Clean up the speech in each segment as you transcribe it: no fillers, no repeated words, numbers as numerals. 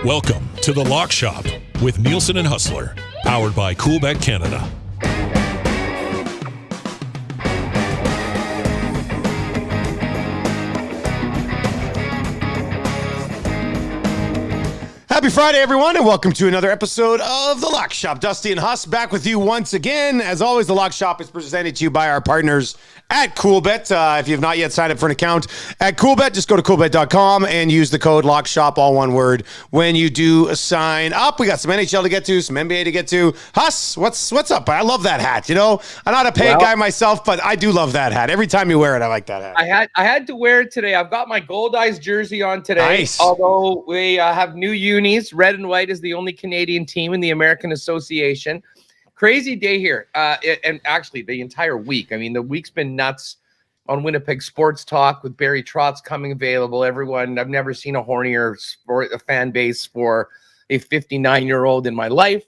Welcome to The Lock Shop with Nielsen and Hustler, powered by Coolbet Canada. Happy Friday, everyone, and welcome to another episode of The Lock Shop. Dusty and Huss back with you once again. As always, The Lock Shop is presented to you by our partners at Coolbet. If you have not yet signed up for an account at Coolbet, just go to coolbet.com and use the code LOCKSHOP, all one word, when you do sign up. We got some NHL to get to, some NBA to get to. Huss, what's up? I love that hat. You know, I'm not a paid guy myself, but I do love that hat. Every time you wear it, I like that hat. I had to wear it today. I've got my Gold Eyes jersey on today. Nice. Although we have new unis. Red and white is the only Canadian team in the American Association. Crazy day here. And actually the entire week. I mean, the week's been nuts on Winnipeg Sports Talk with Barry Trotz coming available. Everyone, I've never seen a hornier a fan base for a 59-year-old in my life.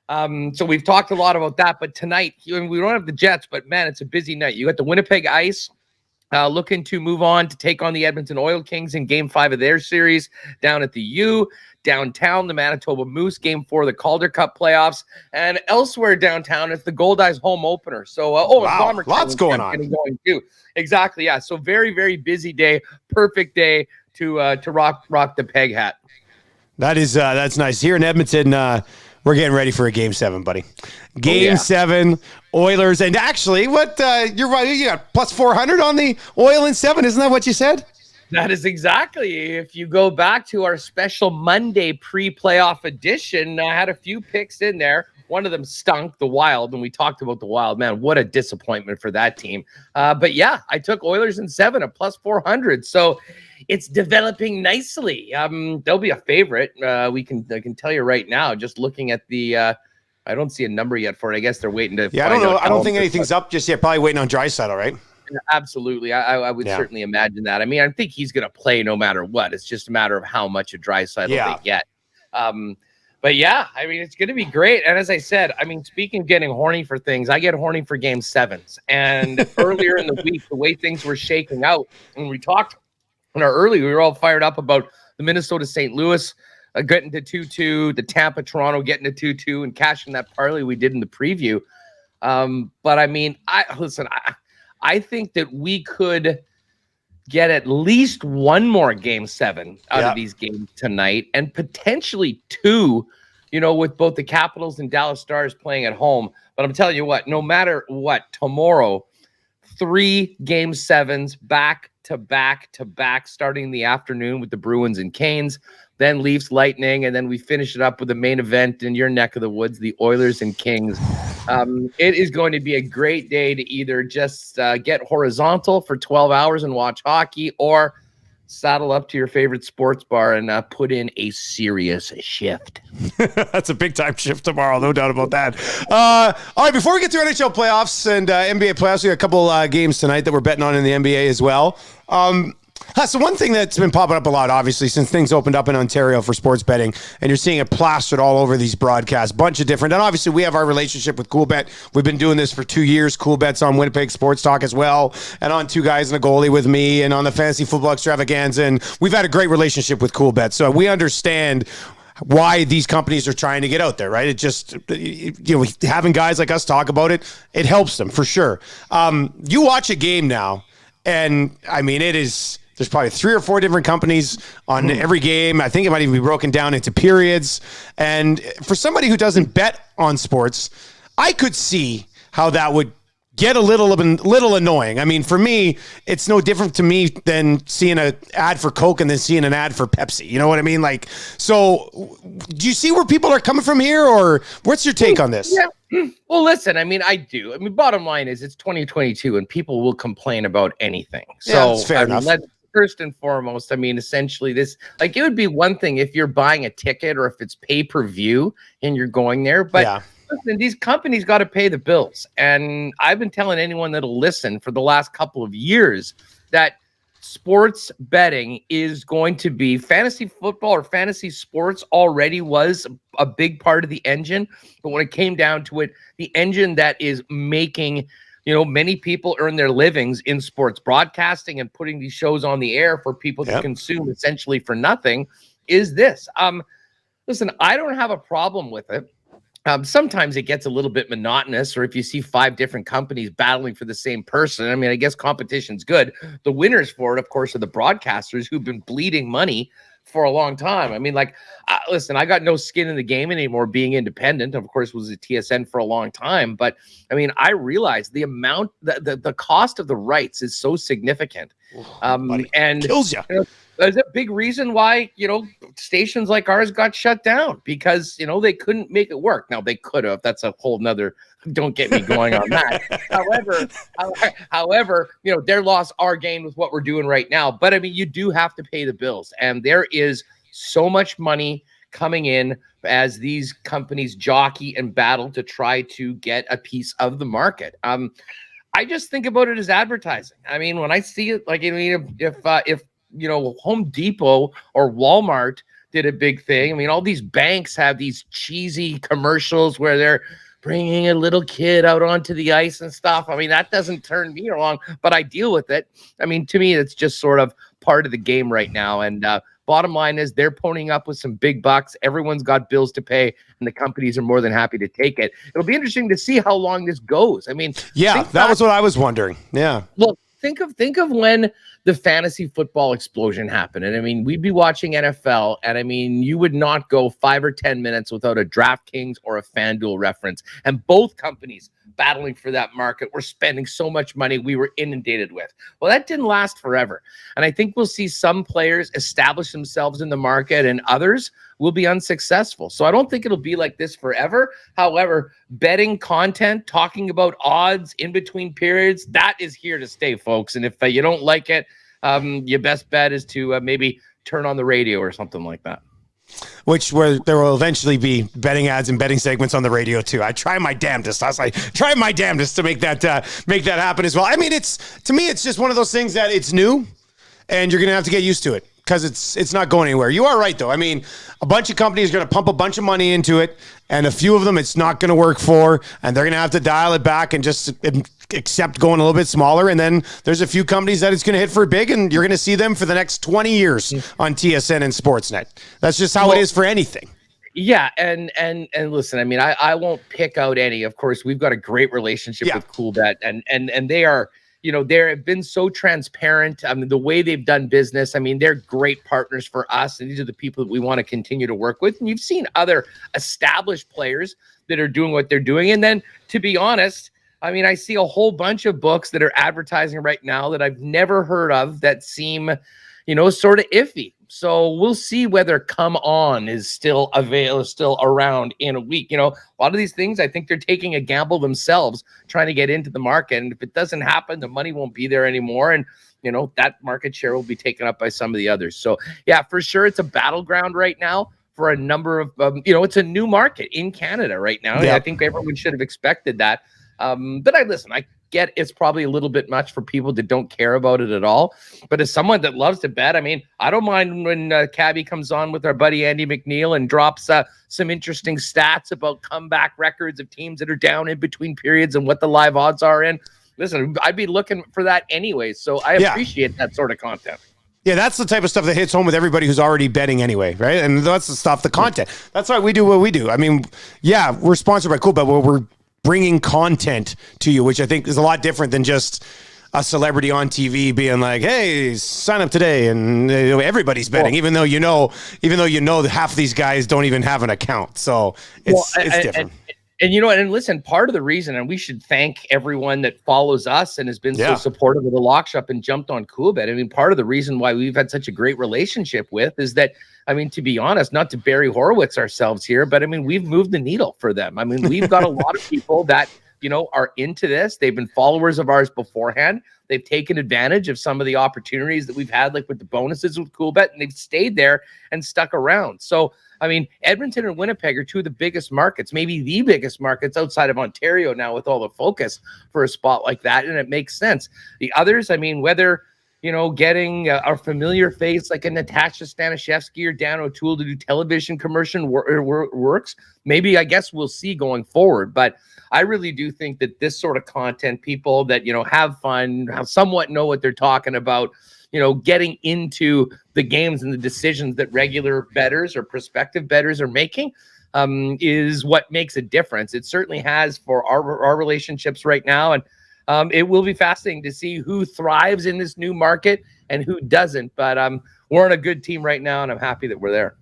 So we've talked a lot about that. But tonight, we don't have the Jets, but man, it's a busy night. You got the Winnipeg Ice looking to move on to take on the Edmonton Oil Kings in Game 5 of their series down at the U. Downtown, the Manitoba Moose, Game 4 of the Calder Cup playoffs, and elsewhere downtown, it's the Gold Eyes home opener. So, wow, lots going on. Going too. Exactly, yeah. So very, very busy day. Perfect day to rock the peg hat. That's nice. Here in Edmonton, we're getting ready for a Game 7, buddy. Game 7, Oilers, and actually, you're right. You got plus 400 on the Oil in 7. Isn't that what you said? That is exactly. If you go back to our special Monday pre-playoff edition, I had a few picks in there. One of them stunk, the Wild, and we talked about the Wild. Man, what a disappointment for that team. But yeah, I took Oilers in 7 at plus 400. So it's developing nicely. They'll be a favorite. I can tell you right now, just looking at the I don't see a number yet for it. I guess they're waiting to I don't know. I don't think anything's up just yet. Probably waiting on Draisaitl, right? Absolutely. I would certainly imagine that. I mean, I think he's going to play no matter what. It's just a matter of how much of Draisaitl they get. But yeah, I mean, it's going to be great. And as I said, I mean, speaking of getting horny for things, I get horny for Game 7s. And earlier in the week, the way things were shaking out, when we talked we were all fired up about the Minnesota St. Louis getting to 2-2, the Tampa Toronto getting to 2-2, and cashing that parlay we did in the preview. But I mean, I think that we could get at least one more Game 7 out of these games tonight, and potentially 2, with both the Capitals and Dallas Stars playing at home. But I'm telling you what, no matter what, tomorrow, 3 Game 7s back to back, starting in the afternoon with the Bruins and Canes, then Leafs Lightning, and then we finish it up with the main event in your neck of the woods, the Oilers and Kings. It is going to be a great day to either just get horizontal for 12 hours and watch hockey, or saddle up to your favorite sports bar and put in a serious shift. That's a big time shift tomorrow, no doubt about that. All right, before we get to NHL playoffs and NBA playoffs, we got a couple games tonight that we're betting on in the NBA as well. So one thing that's been popping up a lot, obviously, since things opened up in Ontario for sports betting, and you're seeing it plastered all over these broadcasts, bunch of different, and obviously we have our relationship with Coolbet. We've been doing this for 2 years. Coolbet's on Winnipeg Sports Talk as well, and on Two Guys and a Goalie with me, and on the Fantasy Football Extravaganza, and we've had a great relationship with Coolbet, so we understand why these companies are trying to get out there, right? It just, having guys like us talk about it, it helps them for sure. You watch a game now, and I mean, there's probably 3 or 4 different companies on every game. I think it might even be broken down into periods. And for somebody who doesn't bet on sports, I could see how that would get a little annoying. I mean, for me, it's no different to me than seeing an ad for Coke and then seeing an ad for Pepsi. You know what I mean? Like, so do you see where people are coming from here, or what's your take on this? Yeah. Well, listen, I mean, I do. I mean, bottom line is it's 2022 and people will complain about anything. So that's fair enough. First and foremost, I mean, essentially this, like, it would be one thing if you're buying a ticket or if it's pay-per-view and you're going there, but listen, these companies got to pay the bills. And I've been telling anyone that'll listen for the last couple of years that sports betting is going to be fantasy football, or fantasy sports already was a big part of the engine. But when it came down to it, the engine that is making many people earn their livings in sports broadcasting and putting these shows on the air for people to consume essentially for nothing is this. Listen, I don't have a problem with it. Sometimes it gets a little bit monotonous, or if you see 5 different companies battling for the same person, I mean, I guess competition's good. The winners for it, of course, are the broadcasters who've been bleeding money for a long time. I mean, like, listen, I got no skin in the game anymore being independent. Of course, was a TSN for a long time. But I mean, I realized the amount, the cost of the rights is so significant. And kills you. There's a big reason why, stations like ours got shut down because, they couldn't make it work. Now they could have. That's a whole nother, don't get me going on that. However, their loss, our gain with what we're doing right now. But I mean, you do have to pay the bills, and there is so much money coming in as these companies jockey and battle to try to get a piece of the market. I just think about it as advertising. I mean, when I see it, like, if Home Depot or Walmart did a big thing. I mean, all these banks have these cheesy commercials where they're bringing a little kid out onto the ice and stuff. I mean, that doesn't turn me along, but I deal with it. I mean, to me, it's just sort of part of the game right now. And bottom line is they're ponying up with some big bucks. Everyone's got bills to pay, and the companies are more than happy to take it. It'll be interesting to see how long this goes. I mean, yeah, that was what I was wondering. Yeah. Well, think of when the fantasy football explosion happened. And I mean, we'd be watching NFL, and I mean, you would not go 5 or 10 minutes without a DraftKings or a FanDuel reference. And both companies battling for that market were spending so much money we were inundated with. Well, that didn't last forever. And I think we'll see some players establish themselves in the market and others will be unsuccessful. So I don't think it'll be like this forever. However, betting content, talking about odds in between periods, that is here to stay, folks. And if you don't like it, your best bet is to maybe turn on the radio or something like that. Where there will eventually be betting ads and betting segments on the radio too. I try my damnedest. I try my damnedest to make that happen as well. I mean, to me, it's just one of those things that it's new, and you're gonna have to get used to it because it's not going anywhere. You are right though. I mean, a bunch of companies are gonna pump a bunch of money into it, and a few of them it's not gonna work for, and they're gonna have to dial it back and just accept going a little bit smaller. And then there's a few companies that it's going to hit for big, and you're going to see them for the next 20 years on TSN and Sportsnet. That's just how it is for anything. Yeah. And listen, I mean, I won't pick out any. Of course, we've got a great relationship with CoolBet, and they are, they have been so transparent. I mean, the way they've done business, I mean, they're great partners for us, and these are the people that we want to continue to work with. And you've seen other established players that are doing what they're doing. And then, to be honest, I mean, I see a whole bunch of books that are advertising right now that I've never heard of that seem, sort of iffy. So we'll see whether Come On is still around in a week. A lot of these things, I think they're taking a gamble themselves, trying to get into the market. And if it doesn't happen, the money won't be there anymore. And, that market share will be taken up by some of the others. So, yeah, for sure, it's a battleground right now for a number of, it's a new market in Canada right now. Yeah. I think everyone should have expected that. But I get it's probably a little bit much for people that don't care about it at all. But as someone that loves to bet, I mean, I don't mind when Cabby comes on with our buddy Andy McNeil and drops some interesting stats about comeback records of teams that are down in between periods and what the live odds are in. Listen, I'd be looking for that anyway. So I appreciate that sort of content. Yeah, that's the type of stuff that hits home with everybody who's already betting anyway, right? And that's the stuff, the content. That's why we do what we do. I mean, yeah, we're sponsored by CoolBet, but we're bringing content to you, which I think is a lot different than just a celebrity on TV being like, "Hey, sign up today," and everybody's betting, even though you know that half of these guys don't even have an account. So it's different. And listen, part of the reason, and we should thank everyone that follows us and has been so supportive of the Lock Shop and jumped on CoolBet. I mean, part of the reason why we've had such a great relationship with is that, I mean, to be honest, not to Barry Horowitz ourselves here, but I mean, we've moved the needle for them. I mean, we've got a lot of people that, are into this. They've been followers of ours beforehand. They've taken advantage of some of the opportunities that we've had, like with the bonuses with CoolBet, and they've stayed there and stuck around. So, I mean, Edmonton and Winnipeg are two of the biggest markets, maybe the biggest markets outside of Ontario now, with all the focus for a spot like that. And it makes sense. The others, I mean, whether, getting a familiar face like a Natasha Stanishevsky or Dan O'Toole to do television commercial works, maybe, I guess we'll see going forward. But I really do think that this sort of content, people that, have fun, somewhat know what they're talking about, getting into the games and the decisions that regular bettors or prospective bettors are making is what makes a difference. It certainly has for our relationships right now. And it will be fascinating to see who thrives in this new market and who doesn't. But we're on a good team right now, and I'm happy that we're there.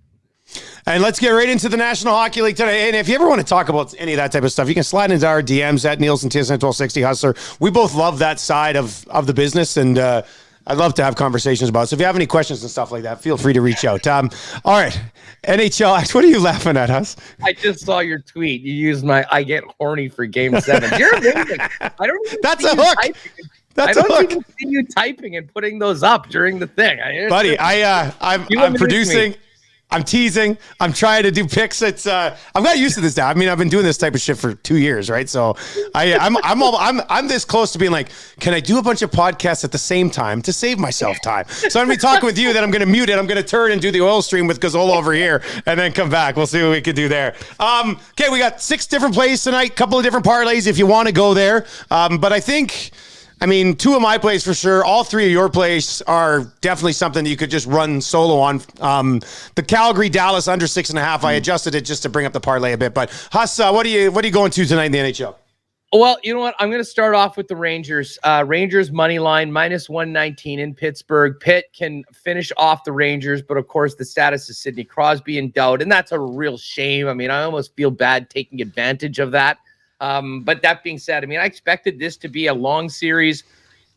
And let's get right into the National Hockey League today. And if you ever want to talk about any of that type of stuff, you can slide into our DMs at Nielsen TSN 1260 Hustler. We both love that side of the business, and I'd love to have conversations about it. So if you have any questions and stuff like that, feel free to reach out. All right, NHL. What are you laughing at, Huss? I just saw your tweet. You used my "I get horny for Game 7." You're amazing. I don't even That's see a you hook. typing. That's I a don't hook. even see you typing and putting those up during the thing. Buddy, I'm producing. I'm teasing. I'm trying to do picks. It's I'm not used to this now. I mean, I've been doing this type of shit for 2 years, right? So I'm this close to being like, can I do a bunch of podcasts at the same time to save myself time? So I'm gonna be talking with you, then I'm gonna mute it. I'm gonna turn and do the oil stream with Gazzola over here, and then come back. We'll see what we can do there. Okay, we got 6 different plays tonight, couple of different parlays if you want to go there. But I think. 2 of my plays for sure. All 3 of your plays are definitely something that you could just run solo on. The Calgary Dallas under 6.5. I adjusted it just to bring up the parlay a bit. But Huss, what are you going to tonight in the NHL? Well, you know what? I'm going to start off with the Rangers. Rangers money line -119 in Pittsburgh. Pitt can finish off the Rangers, but of course the status of Sidney Crosby in doubt, and that's a real shame. I almost feel bad taking advantage of that. But that being said, I expected this to be a long series.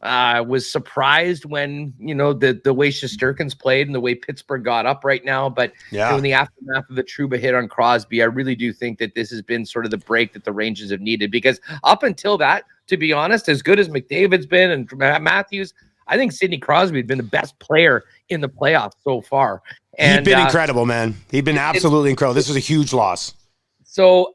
Was surprised when, the way Shesterkin's played and the way Pittsburgh got up right now. But in the aftermath of the Trouba hit on Crosby, I really do think that this has been sort of the break that the Rangers have needed. Because up until that, to be honest, as good as McDavid's been and Matthews, I think Sidney Crosby had been the best player in the playoffs so far. And he'd been incredible, man. He'd been absolutely incredible. This was a huge loss. So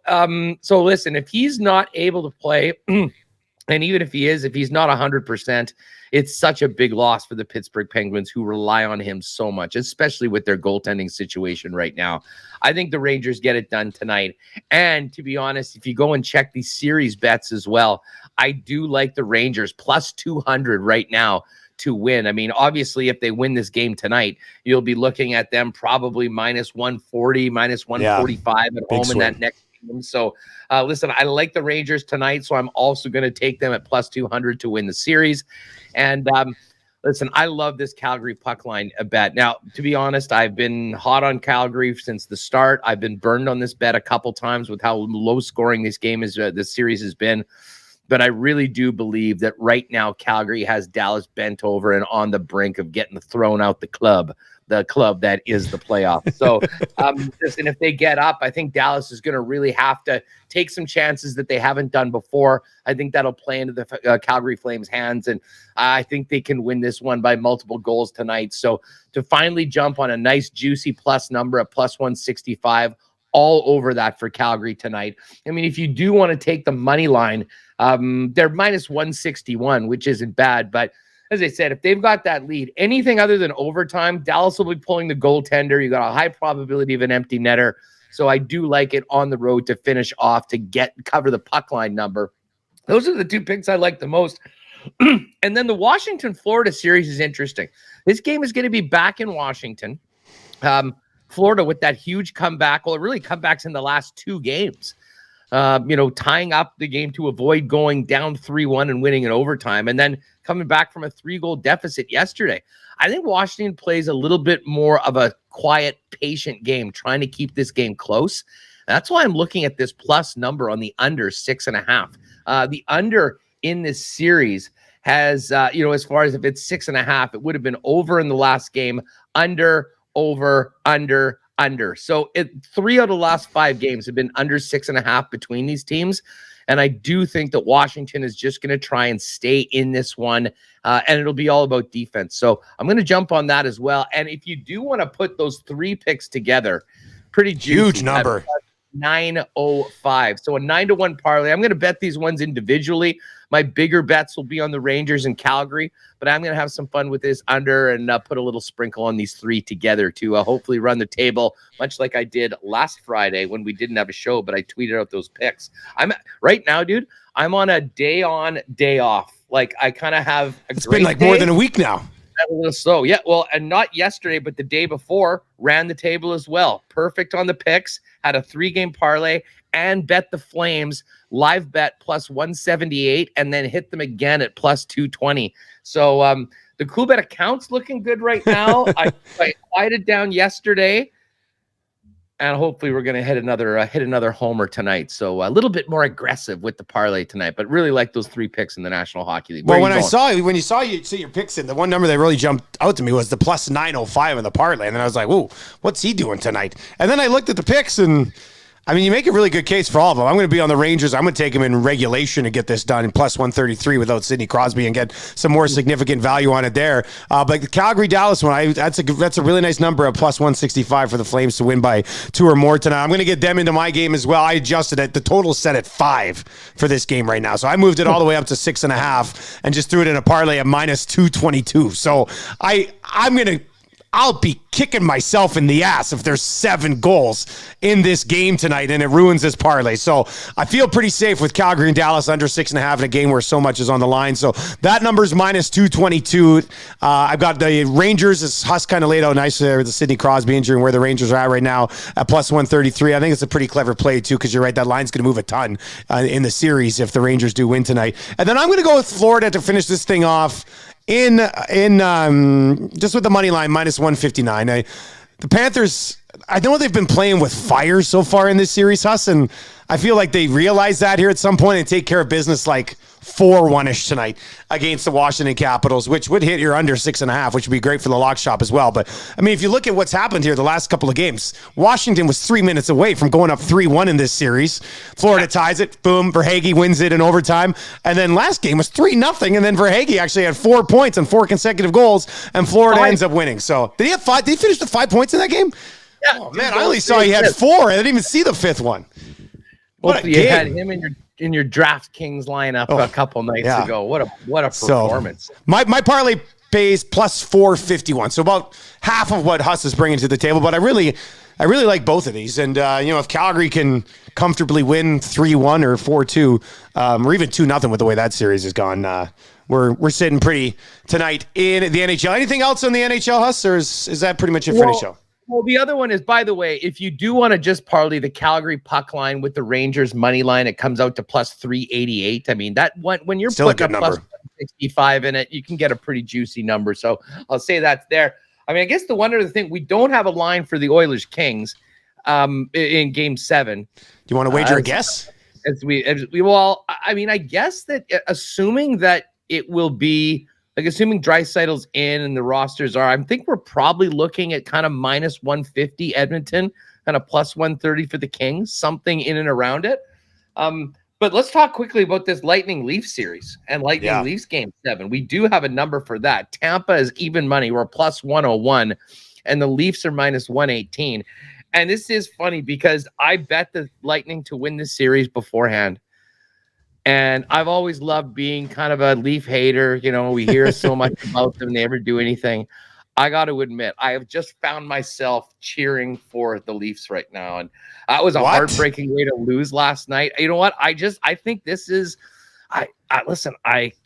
listen, if he's not able to play, and even if he's not 100%, it's such a big loss for the Pittsburgh Penguins, who rely on him so much, especially with their goaltending situation right now. I think the Rangers get it done tonight. And to be honest, if you go and check these series bets as well, I do like the Rangers +200 right now to win. Obviously, if they win this game tonight, you'll be looking at them probably -140, -145 at home in that next game. So, listen, I like the Rangers tonight, so I'm also going to take them at +200 to win the series. And listen, I love this Calgary puck line bet. Now, to be honest, I've been hot on Calgary since the start. I've been burned on this bet a couple times with how low scoring this series has been. But I really do believe that right now Calgary has Dallas bent over and on the brink of getting thrown out the club that is the playoffs. So, listen, if they get up, I think Dallas is going to really have to take some chances that they haven't done before. I think that'll play into the Calgary Flames' hands, and I think they can win this one by multiple goals tonight. So, to finally jump on a nice juicy plus number at +165, all over that for Calgary tonight. If you do want to take the money line, they're -161, which isn't bad. But as I said, if they've got that lead, anything other than overtime, Dallas will be pulling the goaltender. You got a high probability of an empty netter. So I do like it on the road to finish off to cover the puck line number. Those are the 2 picks I like the most. And then the Washington-Florida series is interesting. This game is going to be back in Washington. Florida with that huge comeback. Well, it really comebacks in the last 2 games. Tying up the game to avoid going down 3-1 and winning in overtime, and then coming back from a 3-goal deficit yesterday. I think Washington plays a little bit more of a quiet, patient game, trying to keep this game close. That's why I'm looking at this plus number on the under 6.5. The under in this series has, as far as if it's 6.5, it would have been over in the last game, under, over, under. So 3 out of the last 5 games have been under 6.5 between these teams. And I do think that Washington is just going to try and stay in this one. And it'll be all about defense. So I'm going to jump on that as well. And if you do want to put those 3 picks together, pretty juicy, huge number. 905. So a 9-1 parlay. I'm going to bet these ones individually. My bigger bets will be on the Rangers and Calgary, but I'm going to have some fun with this under and put a little sprinkle on these 3 together to hopefully run the table, much like I did last Friday when we didn't have a show, but I tweeted out those picks. I'm right now, dude, I'm on a day on, day off. Like I kind of have a It's been like more than a week now. A little slow. Yeah, well, and not yesterday, but the day before, ran the table as well. Perfect on the picks, had a 3-game parlay, and bet the Flames live bet plus 178, and then hit them again at plus 220. So the cool bet account's looking good right now. I quieted down yesterday. And hopefully we're going to hit another homer tonight. So a little bit more aggressive with the parlay tonight, but really like those 3 picks in the National Hockey League. Well, when you saw your picks in, the one number that really jumped out to me was the plus 905 in the parlay. And then I was like, whoa, what's he doing tonight? And then I looked at the picks and, I mean, you make a really good case for all of them. I'm going to be on the Rangers. I'm going to take them in regulation to get this done in plus 133 without Sidney Crosby and get some more significant value on it there. But the Calgary-Dallas one, that's a really nice number of plus 165 for the Flames to win by 2 or more tonight. I'm going to get them into my game as well. I adjusted it. The total set at 5 for this game right now. So I moved it all the way up to 6.5 and just threw it in a parlay at minus 222. So I'll be kicking myself in the ass if there's 7 goals in this game tonight and it ruins this parlay. So I feel pretty safe with Calgary and Dallas under 6.5 in a game where so much is on the line. So that number's minus 222. I've got the Rangers, as Huss kind of laid out nice there with the Sidney Crosby injury and where the Rangers are at right now at plus 133. I think it's a pretty clever play too, because you're right, that line's going to move a ton in the series if the Rangers do win tonight. And then I'm going to go with Florida to finish this thing off in just with the money line minus 159. The Panthers, I know they've been playing with fire so far in this series, Huss, and I feel like they realize that here at some point and take care of business like 4-1-ish tonight against the Washington Capitals, which would hit your under 6.5, which would be great for the lock shop as well. But I mean, if you look at what's happened here the last couple of games, Washington was 3 minutes away from going up 3-1 in this series. Florida ties it. Boom. Verhaeghe wins it in overtime. And then last game was 3-0. And then Verhaeghe actually had 4 points and 4 consecutive goals, and Florida ends up winning. So did he have 5? Did he finish with 5 points in that game? Yeah. Oh man, I only saw he had 4. I didn't even see the 5th one. Hopefully you had him in your DraftKings lineup a couple nights ago. What a performance. So, my parlay pays plus 451. So about half of what Huss is bringing to the table, but I really like both of these. And if Calgary can comfortably win 3-1 or 4-2, or even 2-0 with the way that series has gone, we're sitting pretty tonight in the NHL. Anything else on the NHL, Huss, or is that pretty much it for NHL? Well, the other one is, by the way, if you do want to just parlay the Calgary puck line with the Rangers money line, it comes out to plus 388. I mean, that one, when you're still putting a plus 65 in it, you can get a pretty juicy number. So I'll say that's there. I mean, I guess the one other thing, we don't have a line for the Oilers Kings in Game 7. Do you want to wager a guess? Well, I mean, I guess that assuming that it will be, like, assuming Draisaitl's in and the rosters are, I think we're probably looking at kind of minus 150 Edmonton, kind of plus 130 for the Kings, something in and around it. But let's talk quickly about this Lightning Leafs series and Lightning Leafs Game 7. We do have a number for that. Tampa is even money. We're plus 101, and the Leafs are minus 118. And this is funny because I bet the Lightning to win this series beforehand. And I've always loved being kind of a Leaf hater. You know, we hear so much about them, they never do anything. I got to admit, I have just found myself cheering for the Leafs right now. And that was a heartbreaking way to lose last night. You know what? I think this is, listen,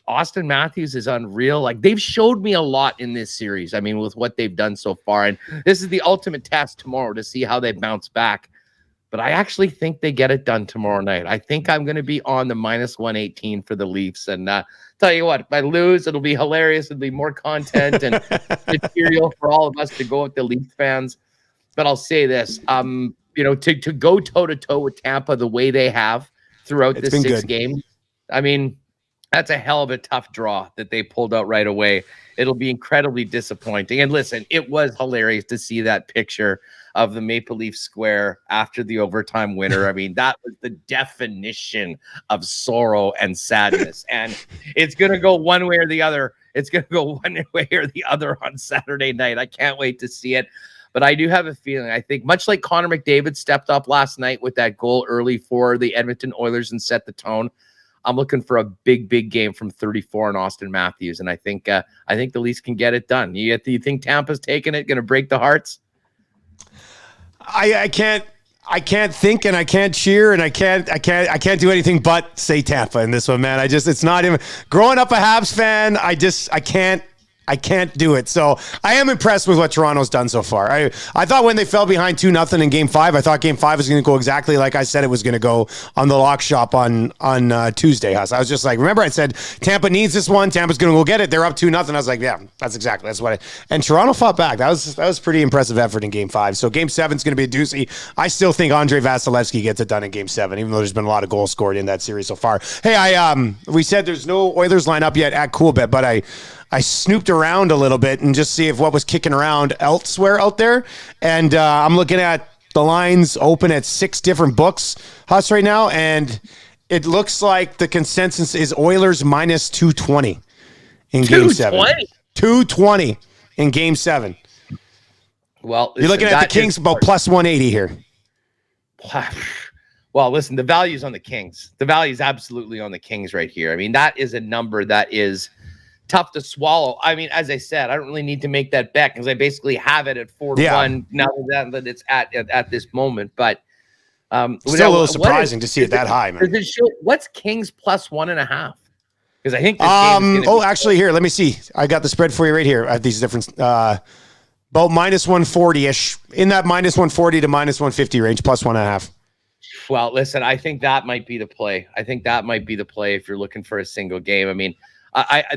Austin Matthews is unreal. Like, they've showed me a lot in this series. I mean, with what they've done so far. And this is the ultimate test tomorrow to see how they bounce back. But I actually think they get it done tomorrow night. I think I'm going to be on the minus 118 for the Leafs. And tell you what, if I lose, it'll be hilarious. It'll be more content and material for all of us to go with the Leafs fans. But I'll say this, to go toe-to-toe with Tampa the way they have throughout this 6 games, I mean, that's a hell of a tough draw that they pulled out right away. It'll be incredibly disappointing. And listen, it was hilarious to see that picture of the Maple Leaf Square after the overtime winner. I mean, that was the definition of sorrow and sadness. And it's going to go one way or the other. It's going to go one way or the other on Saturday night. I can't wait to see it. But I do have a feeling, I think, much like Connor McDavid stepped up last night with that goal early for the Edmonton Oilers and set the tone, I'm looking for a big, big game from 34 and Austin Matthews. And I think the Leafs can get it done. You think Tampa's taking it, going to break the hearts? I can't think, and I can't cheer, and I can't do anything but say Tampa in this one, man. It's not even growing up a Habs fan. I can't I can't do it. So I am impressed with what Toronto's done so far. I thought when they fell behind 2-0 in Game 5, I thought Game 5 was going to go exactly like I said it was going to go on the lock shop on Tuesday, Huss. I was just like, remember I said Tampa needs this one. Tampa's going to go get it. They're up 2-0. I was like, yeah, that's what and Toronto fought back. That was pretty impressive effort in Game 5. So Game 7 is going to be a doozy. I still think Andre Vasilevsky gets it done in Game 7, even though there's been a lot of goals scored in that series so far. Hey, we said there's no Oilers lineup yet at Coolbet, but I snooped around a little bit and just see if what was kicking around elsewhere out there. And I'm looking at the lines open at 6 different books, Huss, right now. And it looks like the consensus is Oilers minus 220 in Game 7. 220 in Game 7. Well, you're looking at the Kings about plus 180 here. Well, listen, the value's on the Kings. The value is absolutely on the Kings right here. I mean, that is a number that is tough to swallow. I mean, as I said, I don't really need to make that bet because I basically have it at 4-1 now that it's at this moment. But still a little surprising to see it that high, man. What's Kings plus 1.5? Because I think this actually, here, let me see. I got the spread for you right here at these different about minus 140-ish, in that minus 140 to minus 150 range, plus 1.5. Well, listen, I think that might be the play. I think that might be the play if you're looking for a single game. I mean,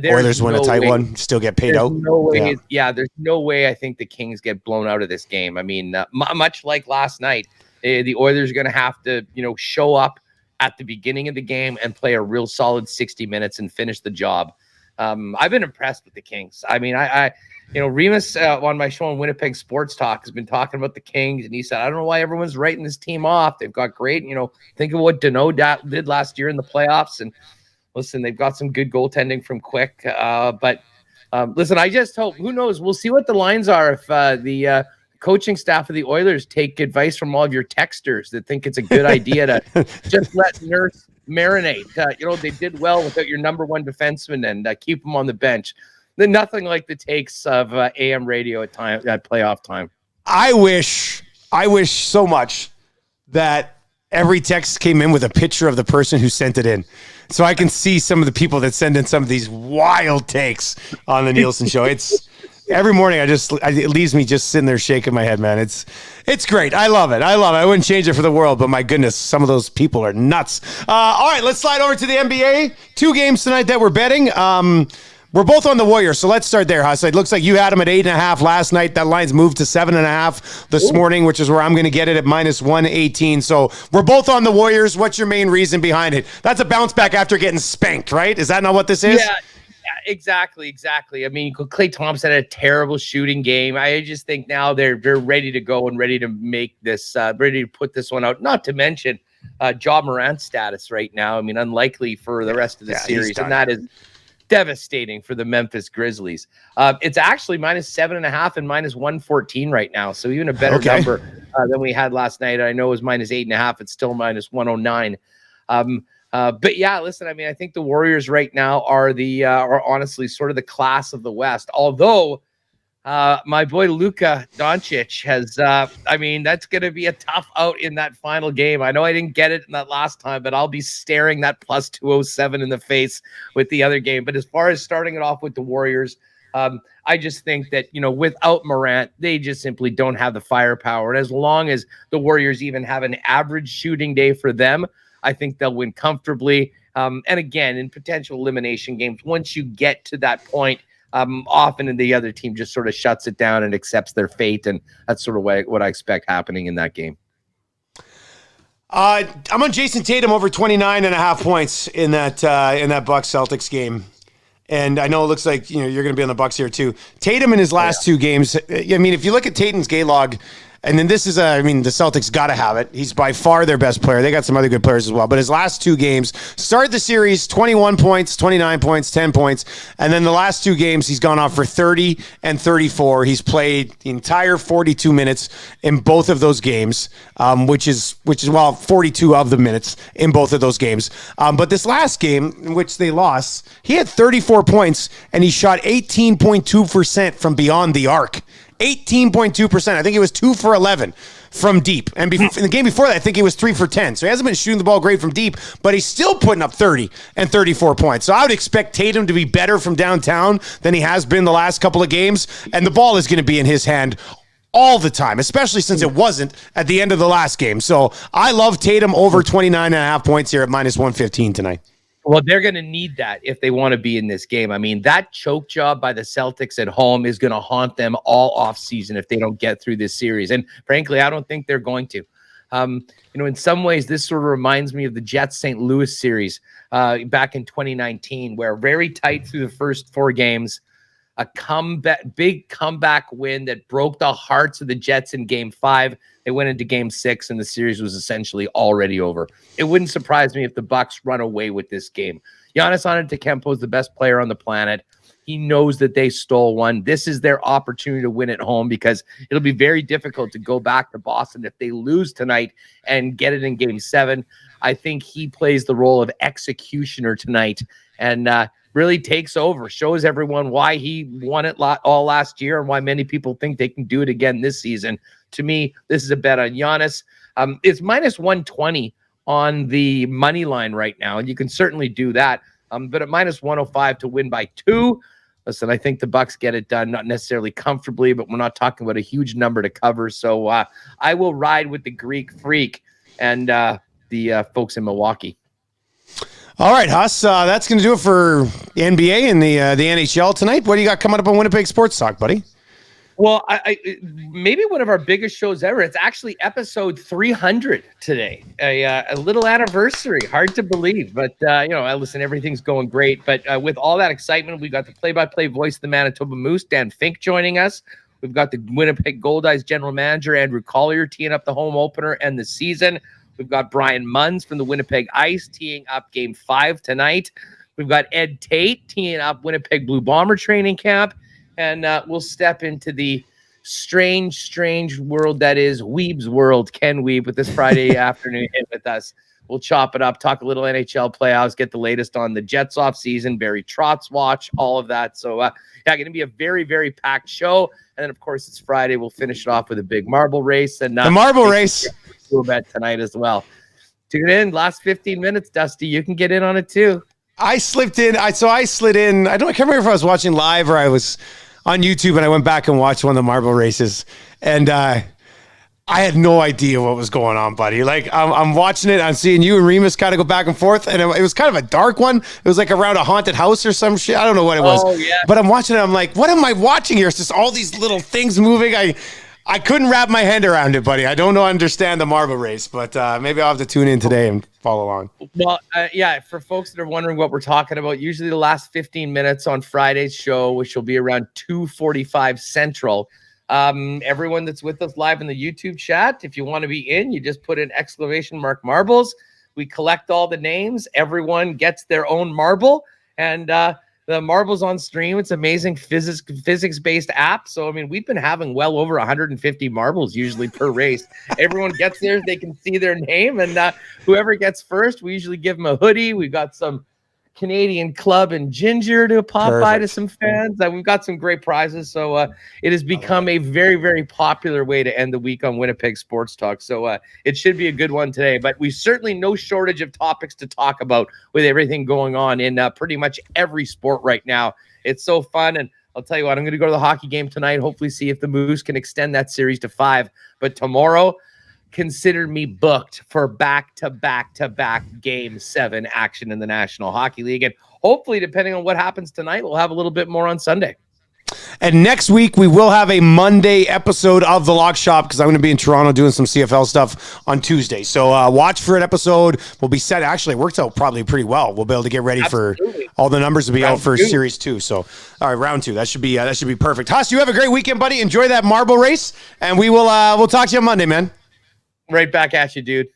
Oilers win a tight one, still get paid out. No way. There's no way I think the Kings get blown out of this game. I mean, much like last night, the Oilers are going to have to, show up at the beginning of the game and play a real solid 60 minutes and finish the job. I've been impressed with the Kings. I mean, Remus on my show on Winnipeg Sports Talk has been talking about the Kings, and he said, I don't know why everyone's writing this team off. They've got great, think of what Danault did last year in the playoffs. And listen, they've got some good goaltending from Quick. But listen, I just hope, who knows? We'll see what the lines are if the coaching staff of the Oilers take advice from all of your texters that think it's a good idea to just let Nurse marinate. They did well without your number one defenseman and keep them on the bench. Then nothing like the takes of AM radio at playoff time. I wish so much that every text came in with a picture of the person who sent it in, so I can see some of the people that send in some of these wild takes on the Nielsen show. It's every morning. It leaves me just sitting there shaking my head, man. It's great. I love it. I wouldn't change it for the world, but my goodness, some of those people are nuts. All right, let's slide over to the NBA. 2 games tonight that we're betting. We're both on the Warriors, so let's start there, Huss. It looks like you had them at 8.5 last night. That line's moved to 7.5 this morning, which is where I'm going to get it at minus 118. So we're both on the Warriors. What's your main reason behind it? That's a bounce back after getting spanked, right? Is that not what this is? Yeah, exactly. I mean, Klay Thompson had a terrible shooting game. I just think now they're ready to go and ready to make this, ready to put this one out. Not to mention Ja Morant's status right now. I mean, unlikely for the rest of the series, and that is devastating for the Memphis Grizzlies. It's actually minus 7.5 and minus 114 right now. So even a better number than we had last night. I know it was minus 8.5. It's still minus 109. But yeah, listen, I mean, I think the Warriors right now are honestly sort of the class of the West. Although my boy Luka Doncic has, that's going to be a tough out in that final game. I know I didn't get it in that last time, but I'll be staring that plus 207 in the face with the other game. But as far as starting it off with the Warriors, I just think that, without Morant, they just simply don't have the firepower. And as long as the Warriors even have an average shooting day for them, I think they'll win comfortably. And again, in potential elimination games, once you get to that point, often the other team just sort of shuts it down and accepts their fate. And that's sort of what I expect happening in that game. I'm on Jason Tatum over 29.5 points in that Bucks Celtics game. And I know it looks like, you're going to be on the Bucks here too. Tatum in his last 2 games. I mean, if you look at Tatum's game log, and then this is, the Celtics got to have it. He's by far their best player. They got some other good players as well. But his last 2 games, started the series 21 points, 29 points, 10 points. And then the last 2 games, he's gone off for 30 and 34. He's played the entire 42 minutes in both of those games, which is 42 of the minutes in both of those games. But this last game, in which they lost, he had 34 points, and he shot 18.2% from beyond the arc 18.2%. I think he was 2 for 11 from deep. And in the game before that, I think he was 3 for 10. So he hasn't been shooting the ball great from deep, but he's still putting up 30 and 34 points. So I would expect Tatum to be better from downtown than he has been the last couple of games. And the ball is going to be in his hand all the time, especially since it wasn't at the end of the last game. So I love Tatum over 29.5 points here at minus 115 tonight. Well, they're going to need that if they want to be in this game. I mean, that choke job by the Celtics at home is going to haunt them all off season if they don't get through this series. And frankly, I don't think they're going to. In some ways, this sort of reminds me of the Jets-St. Louis series back in 2019, where very tight through the first 4 games, a big comeback win that broke the hearts of the Jets in Game 5. They went into Game 6, and the series was essentially already over. It wouldn't surprise me if the Bucks run away with this game. Giannis Antetokounmpo is the best player on the planet. He knows that they stole one. This is their opportunity to win at home because it'll be very difficult to go back to Boston if they lose tonight and get it in Game 7. I think he plays the role of executioner tonight and really takes over, shows everyone why he won it all last year and why many people think they can do it again this season. To me, this is a bet on Giannis. It's minus 120 on the money line right now, and you can certainly do that. But at minus 105 to win by 2, listen, I think the Bucks get it done, not necessarily comfortably, but we're not talking about a huge number to cover. So I will ride with the Greek Freak and the folks in Milwaukee. All right, Huss, that's going to do it for the NBA and the NHL tonight. What do you got coming up on Winnipeg Sports Talk, buddy? Well, I maybe one of our biggest shows ever. It's actually episode 300 today, a little anniversary. Hard to believe, but listen, everything's going great. But with all that excitement, we got the play-by-play voice of the Manitoba Moose, Dan Fink, joining us. We've got the Winnipeg Goldeyes general manager, Andrew Collier, teeing up the home opener and the season. We've got Brian Munns from the Winnipeg Ice teeing up Game 5 tonight. We've got Ed Tate teeing up Winnipeg Blue Bomber training camp. And we'll step into the strange world that is Weeb's world. Ken Weeb with this Friday afternoon hit with us. We'll chop it up, talk a little NHL playoffs, get the latest on the Jets off season, Barry Trotz watch, all of that. So, going to be a very, very packed show. And then, of course, it's Friday. We'll finish it off with a big marble race. And the marble race. We'll bet tonight as well. Tune in. Last 15 minutes, Dusty. You can get in on it, too. I slipped in. I slid in. I can't remember if I was watching live or I was on YouTube and I went back and watched one of the marble races. And I had no idea what was going on, buddy. Like, I'm watching it. I'm seeing you and Remus kind of go back and forth. And it was kind of a dark one. It was like around a haunted house or some shit. I don't know what it was. Oh, yeah. But I'm watching it. I'm like, what am I watching here? It's just all these little things moving. I couldn't wrap my hand around it, buddy. I don't understand the marble race, but maybe I'll have to tune in today and follow along. Well, for folks that are wondering what we're talking about, usually the last 15 minutes on Friday's show, which will be around 2:45 Central. Everyone that's with us live in the YouTube chat, if you want to be in, you just put in ! marbles. We collect all the names. Everyone gets their own marble, and the marbles on stream. It's amazing physics-based app. So, I mean, we've been having well over 150 marbles usually per race. Everyone gets theirs. They can see their name. And whoever gets first, we usually give them a hoodie. We've got some Canadian Club and ginger to pop by to some fans. We've got some great prizes. So it has become a very, very popular way to end the week on Winnipeg Sports Talk. So it should be a good one today. But we certainly no shortage of topics to talk about with everything going on in pretty much every sport right now. It's so fun. And I'll tell you what, I'm going to go to the hockey game tonight, hopefully see if the Moose can extend that series to 5. But tomorrow, consider me booked for back-to-back Game 7 action in the National Hockey League. And hopefully, depending on what happens tonight, we'll have a little bit more on Sunday. And next week, we will have a Monday episode of The Lock Shop because I'm going to be in Toronto doing some CFL stuff on Tuesday. So watch for an episode. We'll be set. Actually, it worked out probably pretty well. We'll be able to get ready for all the numbers to be out for Series 2. So, all right, round 2. That should be perfect. Huss, you have a great weekend, buddy. Enjoy that marble race, and we'll talk to you on Monday, man. Right back at you, dude.